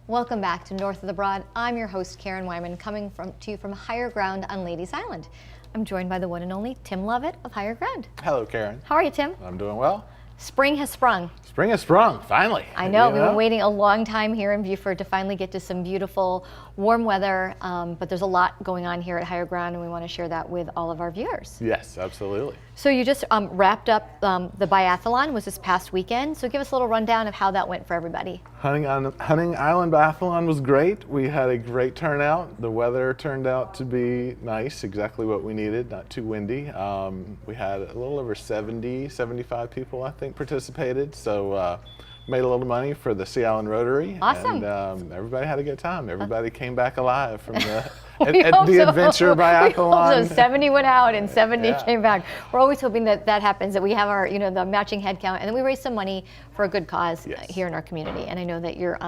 Welcome back to North of the Broad. I'm your host, Karen Wyman, coming to you from Higher Ground on Ladies Island. I'm joined by the one and only Tim Lovett of Higher Ground. Hello, Karen. How are you, Tim? I'm doing well. Spring has sprung. Spring has sprung, finally. I know, we've been waiting a long time here in Beaufort to finally get to some beautiful warm weather, but there's a lot going on here at Higher Ground, and we want to share that with all of our viewers. Yes, absolutely. So you just wrapped up the biathlon, was this past weekend, so give us a little rundown of how that went for everybody. Hunting Island Biathlon was great. We had a great turnout. The weather turned out to be nice, exactly what we needed, not too windy. We had a little over 75 people, I think, participated, so made a little money for the Sea Island Rotary. Awesome. And everybody had a good time. Everybody came back alive from the We adventure biathlon. hope so. 70 went out and 70 Yeah. came back. We're always hoping that that happens, that we have our, the matching head count, and then we raise some money for a good cause here in our community. And I know that you're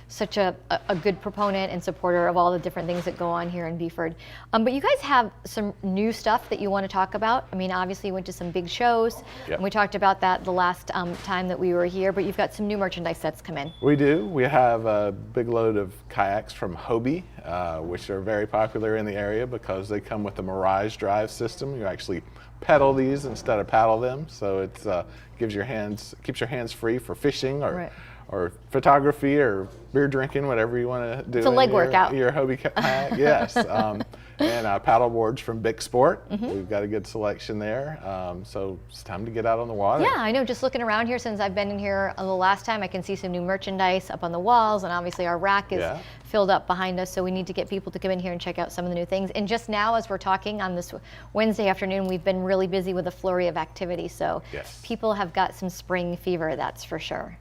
such a good proponent and supporter of all the different things that go on here in Beaufort. But you guys have some new stuff that you want to talk about. I mean, obviously you went to some big shows, and we talked about that the last time that we were here, but you've got some new merchandise that's come in. We do. We have a big load of kayaks from Hobie, which are very popular in the area because they come with a Mirage drive system. You actually pedal these instead of paddle them, so it keeps your hands free for fishing or photography or beer drinking, whatever you want to do. It's a leg workout. Your Hobie kayak, yes. And paddle boards from Big Sport. We've got a good selection there. So it's time to get out on the water. Yeah, I know. Just looking around here since I've been in here the last time, I can see some new merchandise up on the walls, and obviously our rack is filled up behind us, so we need to get people to come in here and check out some of the new things. And just now, as we're talking on this Wednesday afternoon, we've been really busy with a flurry of activity, so people have got some spring fever, that's for sure.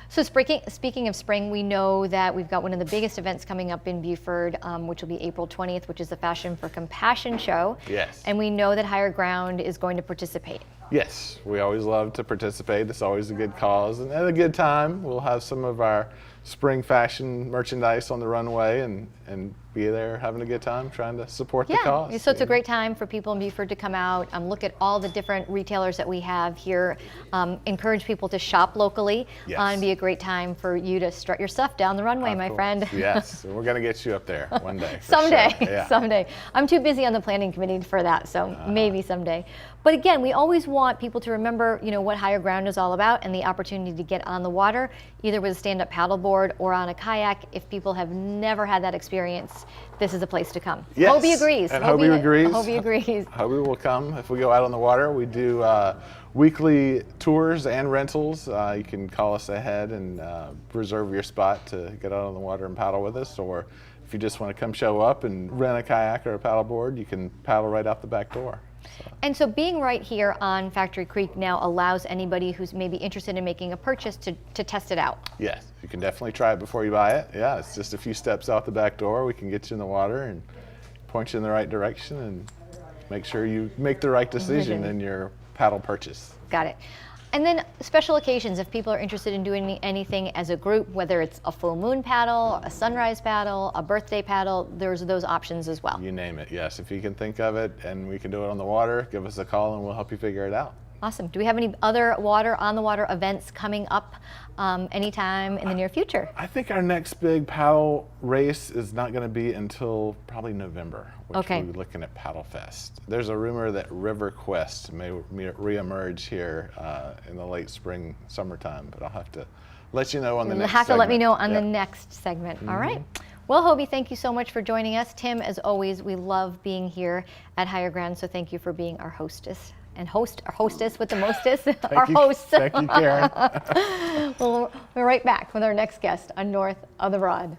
So speaking of spring, we know that we've got one of the biggest events coming up in Beaufort, which will be April 20th, which is the Fashion for Compassion show. Yes. And we know that Higher Ground is going to participate. Yes, we always love to participate. It's always a good cause and at a good time. We'll have some of our spring fashion merchandise on the runway and be there having a good time trying to support the cause. So it's a great time for people in Beaufort to come out, look at all the different retailers that we have here, encourage people to shop locally, and be a great time for you to strut your stuff down the runway, my friend. Yes, and we're going to get you up there one day. Someday, sure. Someday. I'm too busy on the planning committee for that, so maybe someday. But again, we always want people to remember, what Higher Ground is all about and the opportunity to get on the water, either with a stand-up paddleboard or on a kayak. If people have never had that experience, this is a place to come. Yes. Hobie agrees. And Hobie agrees. Hobie agrees. Hobie will come if we go out on the water. We do weekly tours and rentals. You can call us ahead and reserve your spot to get out on the water and paddle with us, or if you just want to come show up and rent a kayak or a paddleboard, you can paddle right out the back door. And so being right here on Factory Creek now allows anybody who's maybe interested in making a purchase to test it out. Yes, you can definitely try it before you buy it. Yeah, it's just a few steps out the back door. We can get you in the water and point you in the right direction and make sure you make the right decision in your paddle purchase. Got it. And then special occasions, if people are interested in doing anything as a group, whether it's a full moon paddle, a sunrise paddle, a birthday paddle, there's those options as well. You name it, yes. If you can think of it and we can do it on the water, give us a call and we'll help you figure it out. Awesome. Do we have any other on the water events coming up anytime in the near future? I think our next big paddle race is not going to be until probably November, which we'll be looking at Paddle Fest. There's a rumor that River Quest may reemerge here in the late spring, summertime, but I'll have to let you know on the next segment. You'll have to let me know on the next segment. All right. Well, Hobie, thank you so much for joining us. Tim, as always, we love being here at Higher Ground, so thank you for being our hostess. And hostess with the mostest, our host. Thank you, Karen. Well, we're right back with our next guest on North of the Broad.